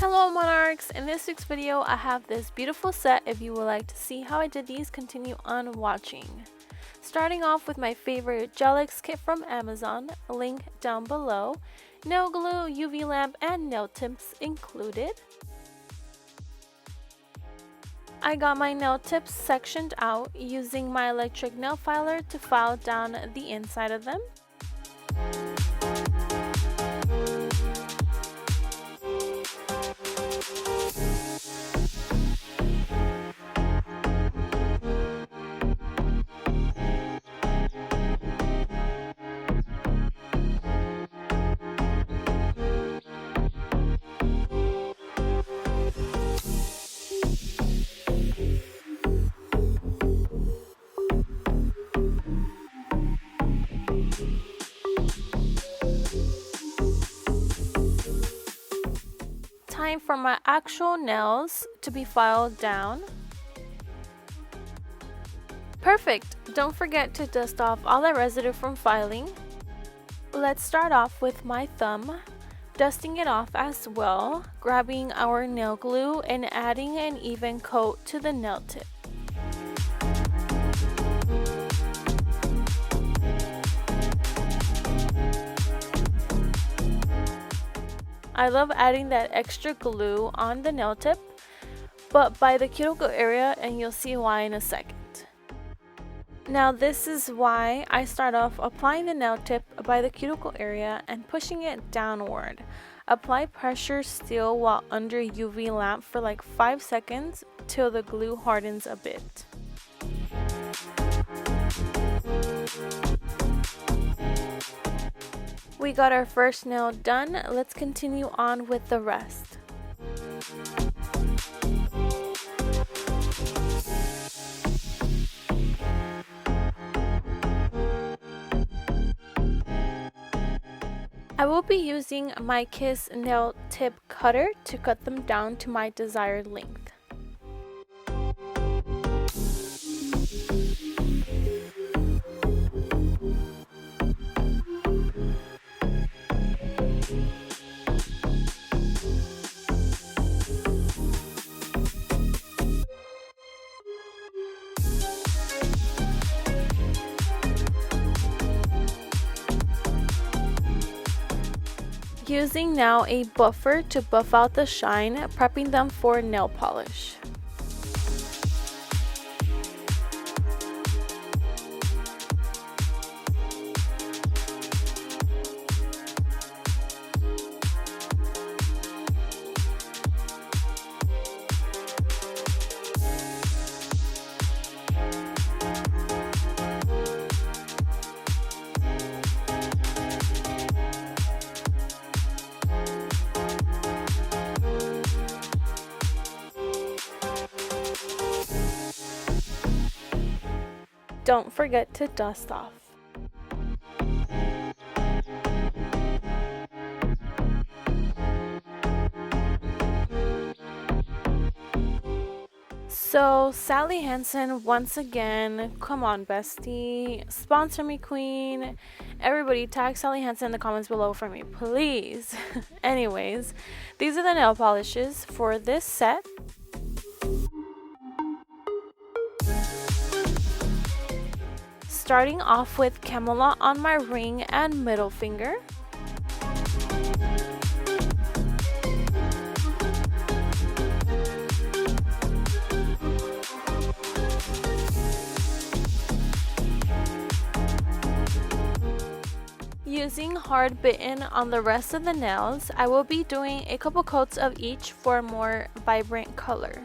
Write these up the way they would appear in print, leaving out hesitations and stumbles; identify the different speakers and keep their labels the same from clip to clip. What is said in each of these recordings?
Speaker 1: Hello Monarchs! In this week's video I have this beautiful set. If you would like to see how I did these, continue on watching. Starting off with my favorite Gelix kit from Amazon, link down below. Nail glue, UV lamp, and nail tips included. I got my nail tips sectioned out using my electric nail filer to file down the inside of them. Time for my actual nails to be filed down. Perfect! Don't forget to dust off all the residue from filing. Let's start off with my thumb, dusting it off as well, grabbing our nail glue and adding an even coat to the nail tip. I love adding that extra glue on the nail tip, but by the cuticle area, and you'll see why in a second. Now this is why I start off applying the nail tip by the cuticle area and pushing it downward. Apply pressure still while under UV lamp for like 5 seconds till the glue hardens a bit. We got our first nail done. Let's continue on with the rest. I will be using my Kiss nail tip cutter to cut them down to my desired length. Using now a buffer to buff out the shine, prepping them for nail polish. Don't forget to dust off. So Sally Hansen, once again, come on bestie, sponsor me queen. Everybody tag Sally Hansen in the comments below for me, please. Anyways, these are the nail polishes for this set. Starting off with Camelot on my ring and middle finger. Using hard bitten on the rest of the nails, I will be doing a couple coats of each for a more vibrant color.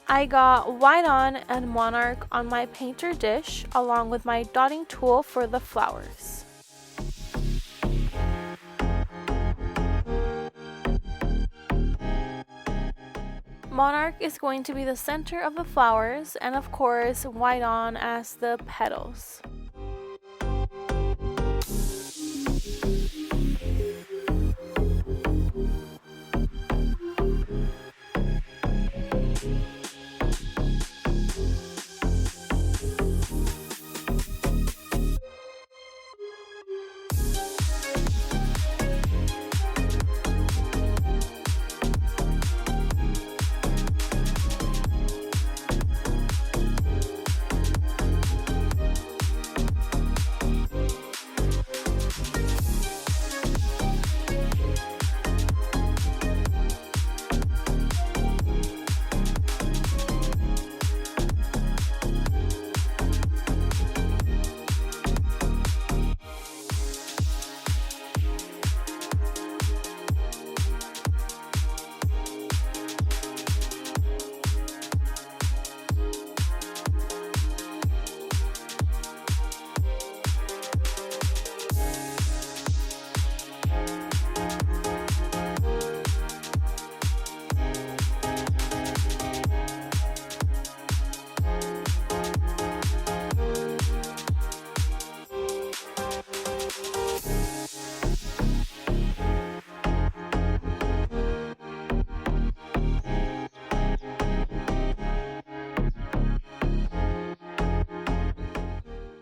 Speaker 1: I got white on and monarch on my painter dish along with my dotting tool for the flowers. Monarch is going to be the center of the flowers, and of course white on as the petals.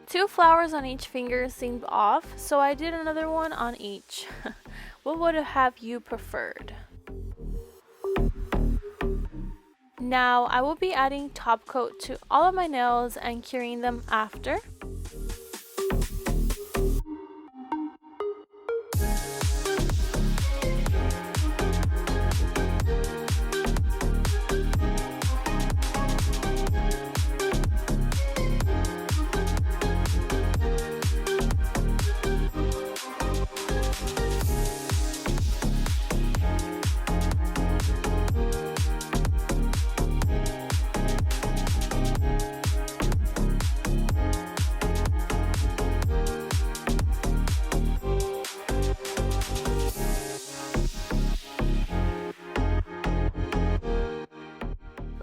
Speaker 1: Two flowers on each finger seemed off, so I did another one on each. What would have you preferred? Now I will be adding top coat to all of my nails and curing them after.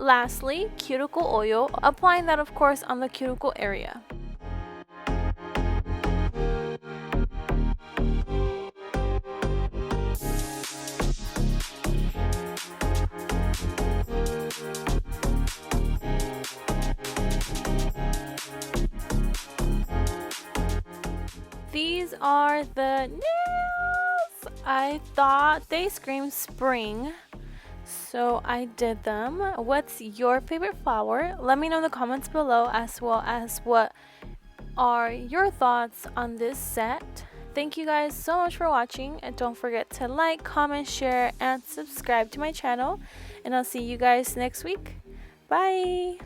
Speaker 1: Lastly, cuticle oil, applying that of course on the cuticle area. These are the nails! I thought they screamed spring, so I did them. What's your favorite flower? Let me know in the comments below, as well as what are your thoughts on this set. Thank you guys so much for watching, and don't forget to like, comment, share, and subscribe to my channel, and I'll see you guys next week. Bye!